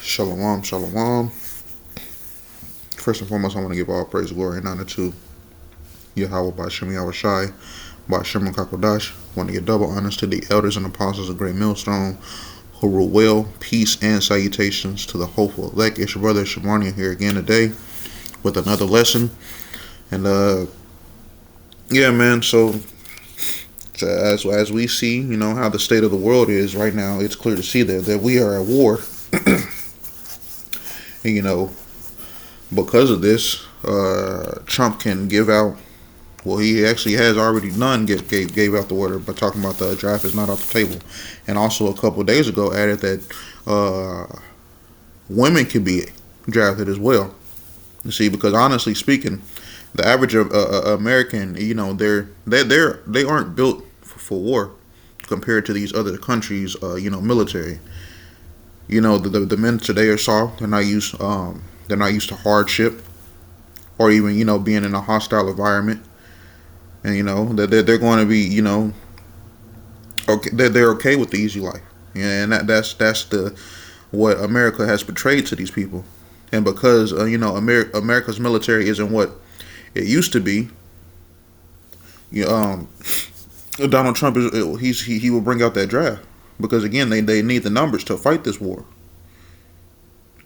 Shalom, shalom. First and foremost, I want to give all praise, glory, and honor to Yahweh Ba'Shem Yahushai, Ba'Shem Kakodash. I want to give double honors to the elders and apostles of Great Millstone, who rule well, peace, and salutations to the hopeful elect. It's your brother Shamarnia here again today with another lesson. And yeah, man, so as we see, how the state of the world is right now, it's clear to see that we are at war. And, because of this, Trump can give out, well, he actually has already done, gave out the order by talking about the draft is not off the table. And also a couple of days ago added that women can be drafted as well. You see, because honestly speaking, the average American, they aren't built for war compared to these other countries, military. The men today are soft. They're not used to hardship or even being in a hostile environment, and they're going to be okay. They're okay with the easy life, and that's what America has portrayed to these people. And because America's military isn't what it used to be, Donald Trump he will bring out that draft. Because again, they need the numbers to fight this war.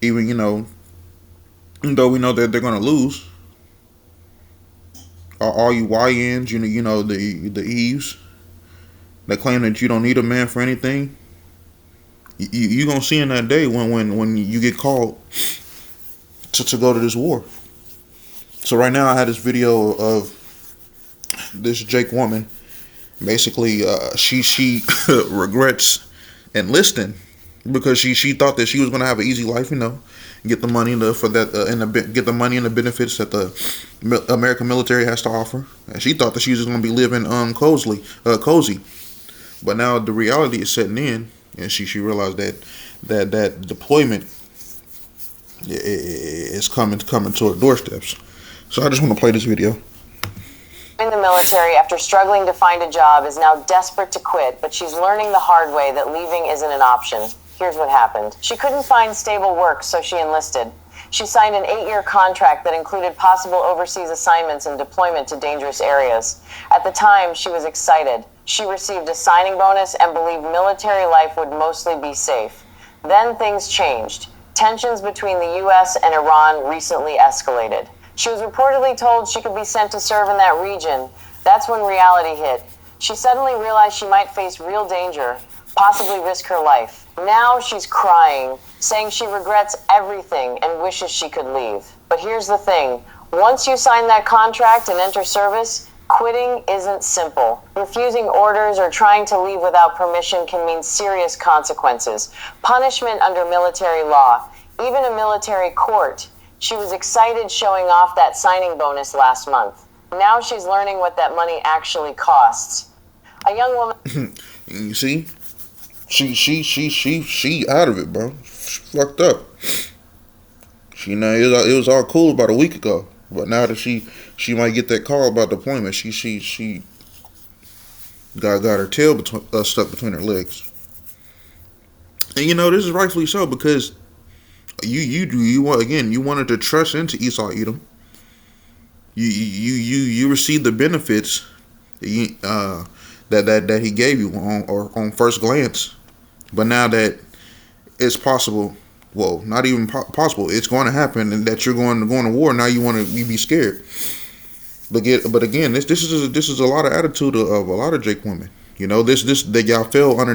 Even though we know that they're going to lose, all you YNs, the Eves that claim that you don't need a man for anything, you gonna see in that day when you get called to go to this war. So right now I had this video of this Jake woman. Basically, she regrets enlisting because she thought that she was going to have an easy life, get the money get the money and the benefits that the American military has to offer, and she thought that she was going to be living cozy. But now the reality is setting in, and she realized that deployment is coming to her doorsteps. So I just want to play this video. In the military after struggling to find a job is now desperate to quit, but she's learning the hard way that leaving isn't an option. Here's what happened. She couldn't find stable work, so she enlisted. She signed an 8-year contract that included possible overseas assignments and deployment to dangerous areas. At the time, she was excited. She received a signing bonus and believed military life would mostly be safe. Then things changed. Tensions between the U.S. and Iran recently escalated. She was reportedly told she could be sent to serve in that region. That's when reality hit. She suddenly realized she might face real danger, possibly risk her life. Now she's crying, saying she regrets everything and wishes she could leave. But here's the thing. Once you sign that contract and enter service, quitting isn't simple. Refusing orders or trying to leave without permission can mean serious consequences. Punishment under military law, even a military court. She was excited showing off that signing bonus last month. Now she's learning what that money actually costs. A young woman. You see, she out of it, bro. She fucked up. It was all cool about a week ago, but now that she might get that call about deployment, she got her tail stuck between her legs. And this is rightfully so, because you wanted to trust into Esau Edom. You received the benefits that he gave you on first glance, but now that it's possible, well, not even possible, it's going to happen, and that you're going to war. Now you be scared. But again, this is a lot of attitude of a lot of Jake women. That y'all fell under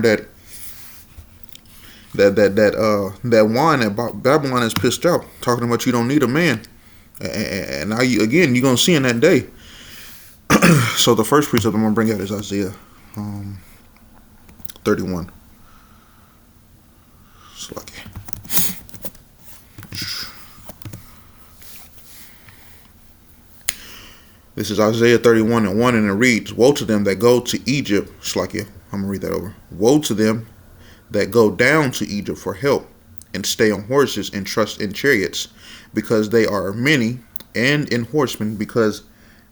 that wine that Babylon is pissed out, talking about you don't need a man, and now you're gonna see in that day. So the first precept I'm gonna bring out is Isaiah 31. It's lucky. This is Isaiah 31:1, and it reads, "Woe to them that go to Egypt." Slakia. I'm gonna read that over. "Woe to them that go down to Egypt for help, and stay on horses and trust in chariots, because they are many, and in horsemen, because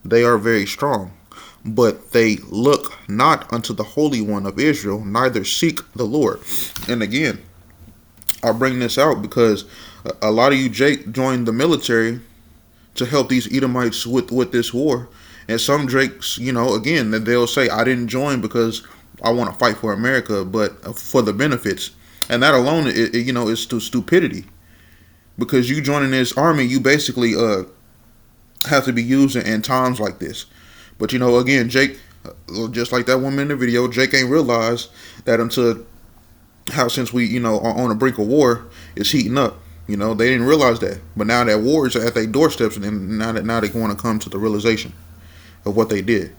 they are very strong. But they look not unto the Holy One of Israel, neither seek the Lord." And again, I bring this out because a lot of you Jake joined the military to help these Edomites with this war. And some Drakes, again, that they'll say, I didn't join because I want to fight for America, but for the benefits. And that alone, is stupidity. Because you joining this army, you basically have to be used in times like this. But, again, Jake, just like that woman in the video, Jake ain't realized that until how since we, are on the brink of war, it's heating up. They didn't realize that. But now that war is at their doorsteps, and now they want to come to the realization of what they did.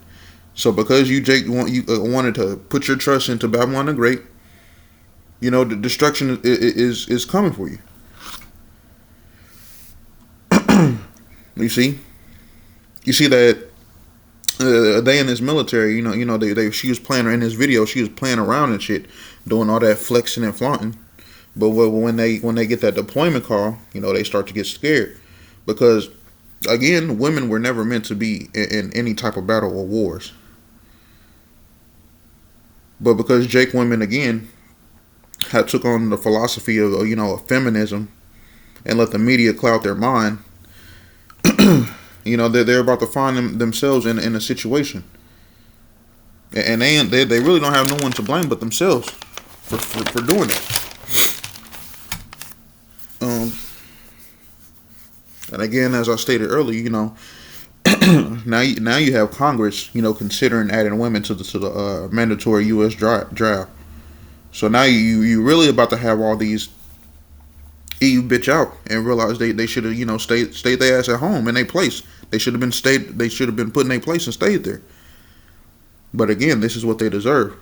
So because you, Jake, wanted to put your trust into Babylon the Great, the destruction is coming for you. You see that they in this military, she was playing in this video. She was playing around and shit, doing all that flexing and flaunting. But when they get that deployment call, they start to get scared because, again, women were never meant to be in any type of battle or wars. But because Jake women again had took on the philosophy of feminism and let the media cloud their mind, they're about to find themselves in a situation, and they really don't have no one to blame but themselves for doing that. And again, as I stated earlier, now you have Congress, considering adding women to the mandatory U.S. draft. So now you really about to have all these EU bitch out and realize they should have stayed their ass at home in their place. They should have been put in their place and stayed there. But again, this is what they deserve,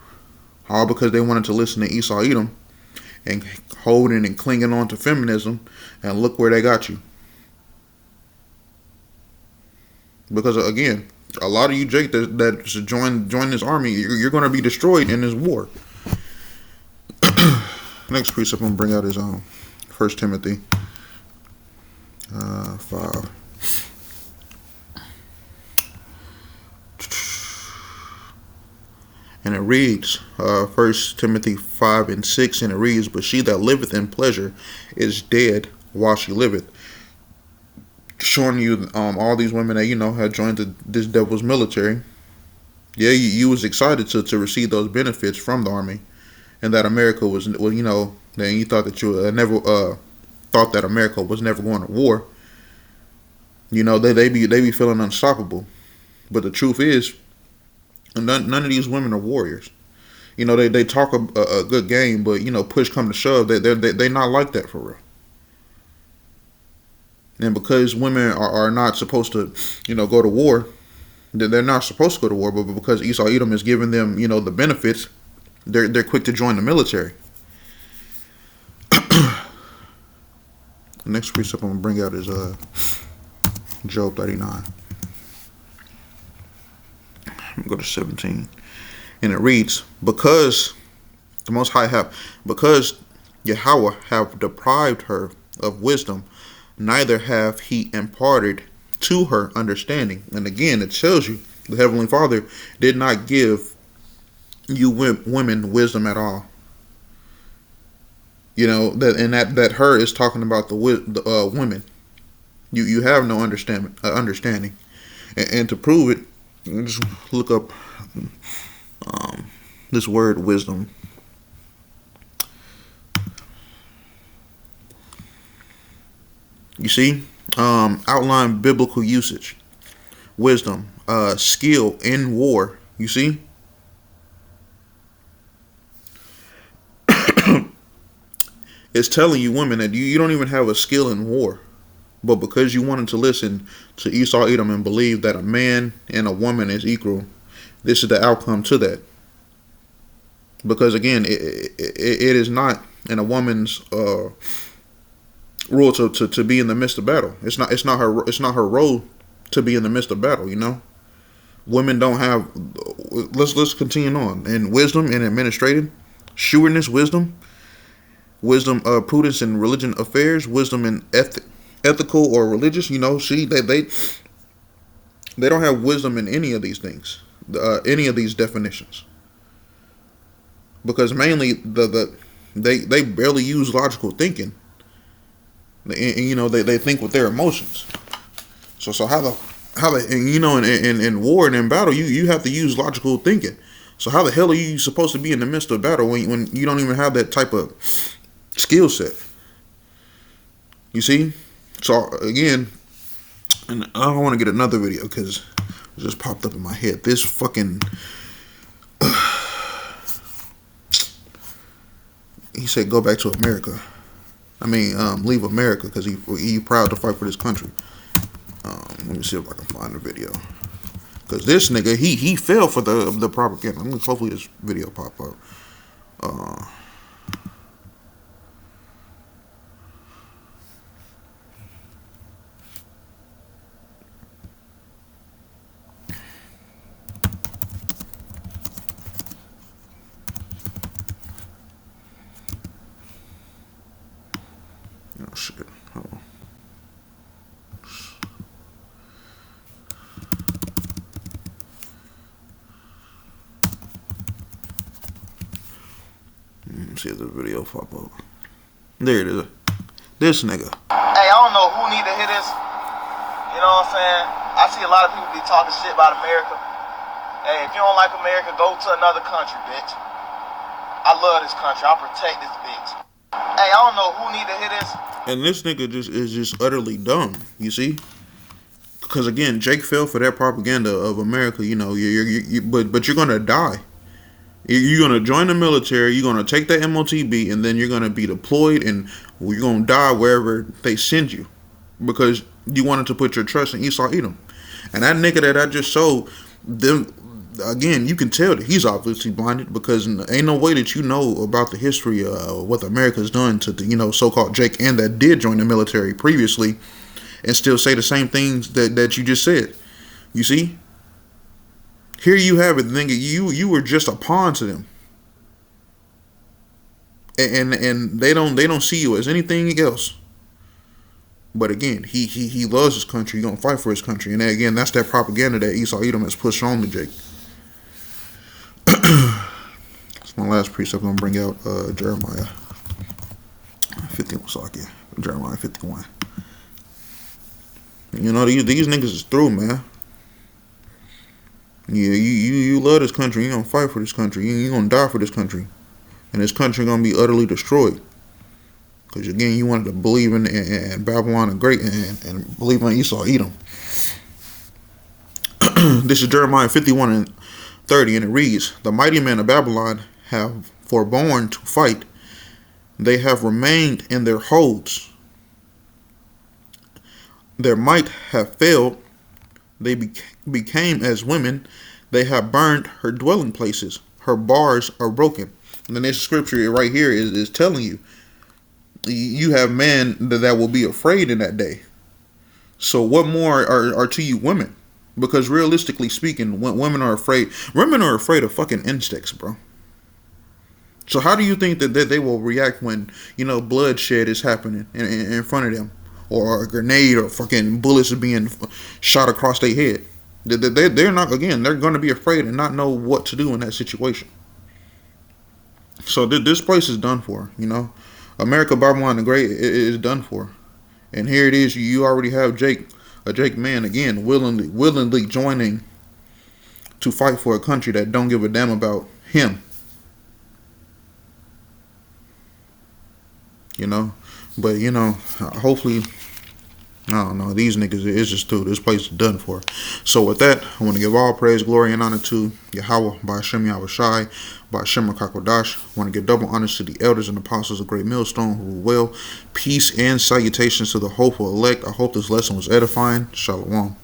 all because they wanted to listen to Esau Edom and holding and clinging on to feminism, and look where they got you. Because again, a lot of you Jake that should join this army, you're going to be destroyed in this war. Next precept I'm going to bring out is 1 Timothy 5. And it reads, 1 Timothy 5 and 6, and it reads, But she that liveth in pleasure is dead while she liveth. Showing you all these women that had joined this devil's military. Yeah, you was excited to receive those benefits from the army, and that America was then you thought that you never thought that America was never going to war. They be feeling unstoppable, but the truth is, none of these women are warriors. They talk a good game, but push come to shove, they not like that for real. And because women are not supposed to, go to war, they're not supposed to go to war, but because Esau Edom is giving them, the benefits, they're quick to join the military. The next precept I'm going to bring out is Job 39. I'm going to go to 17. And it reads, Because the Most High because Yahweh have deprived her of wisdom, neither have he imparted to her understanding. And again, it tells you the Heavenly Father did not give you women wisdom at all. That her is talking about the women. You have no understanding. And to prove it, just look up this word wisdom. You see, outline biblical usage. Wisdom, skill in war. You see? It's telling you women that you don't even have a skill in war. But because you wanted to listen to Esau Edom and believe that a man and a woman is equal, this is the outcome to that. Because again, it is not in a woman's rule to be in the midst of battle. It's not her role to be in the midst of battle. Women don't have. Let's continue on. In wisdom and administrative, shrewdness, wisdom, prudence in religion affairs, wisdom in ethical or religious. See, they don't have wisdom in any of these things, any of these definitions. Because mainly the they barely use logical thinking. And they think with their emotions. So how the in war and in battle you have to use logical thinking. So how the hell are you supposed to be in the midst of battle when you don't even have that type of skill set? You see? So again, and I don't want to get another video because it just popped up in my head. This fucking he said go back to America. I mean, leave America because he proud to fight for this country. Let me see if I can find the video. Because this nigga, he fell for the propaganda. Hopefully this video pop up. Oh shit. Hold on. Let me see if the video pop up. There it is. This nigga. Hey, I don't know who need to hear this. You know what I'm saying? I see a lot of people be talking shit about America. Hey, if you don't like America, go to another country, bitch. I love this country. I'll protect this bitch. Hey, I don't know who need to hear this. And this nigga is just utterly dumb. You see? Because again, Jake fell for that propaganda of America. But you're gonna die. You're gonna join the military. You're gonna take that MOTB, and then you're gonna be deployed, and you're gonna die wherever they send you, because you wanted to put your trust in Esau Edom. And that nigga that I just showed them. Again, you can tell that he's obviously blinded, because ain't no way that you know about the history of what America's done to the so-called Jake, and that did join the military previously, and still say the same things that you just said. You see? Here you have it, nigga. You were just a pawn to them, and they don't see you as anything else. But again, he loves his country. He's gonna fight for his country, and again, that's that propaganda that Esau Edom has pushed on to Jake. That's my last precept. I'm gonna bring out Jeremiah 51. Jeremiah 51. These niggas is through, man. Yeah, you love this country. You gonna fight for this country. You gonna die for this country, and this country gonna be utterly destroyed. Because again, you wanted to believe in Babylon the Great and believe in Esau Edom. This is Jeremiah 51:30, and it reads, "The mighty men of Babylon have forborne to fight. They have remained in their holds. Their might have failed. They became as women. They have burned her dwelling places. Her bars are broken." And then this scripture right here is telling you, you have men that will be afraid in that day. So what more are to you women? Because realistically speaking, when women are afraid of fucking insects, bro. So how do you think that they will react when, bloodshed is happening in front of them? Or a grenade or fucking bullets are being shot across their head? They're not, again, they're going to be afraid and not know what to do in that situation. So this place is done for, America, Babylon the Great is done for. And here it is, you already have a Jake man, again, willingly joining to fight for a country that don't give a damn about him. But hopefully, I don't know, these niggas is just through. This place is done for. So with that, I want to give all praise, glory, and honor to Yahweh, by Hashem Yahweh Shai, by Hashem HaKakodash. I want to give double honors to the elders and apostles of Great Millstone who rule well. Peace and salutations to the hopeful elect. I hope this lesson was edifying. Shalom.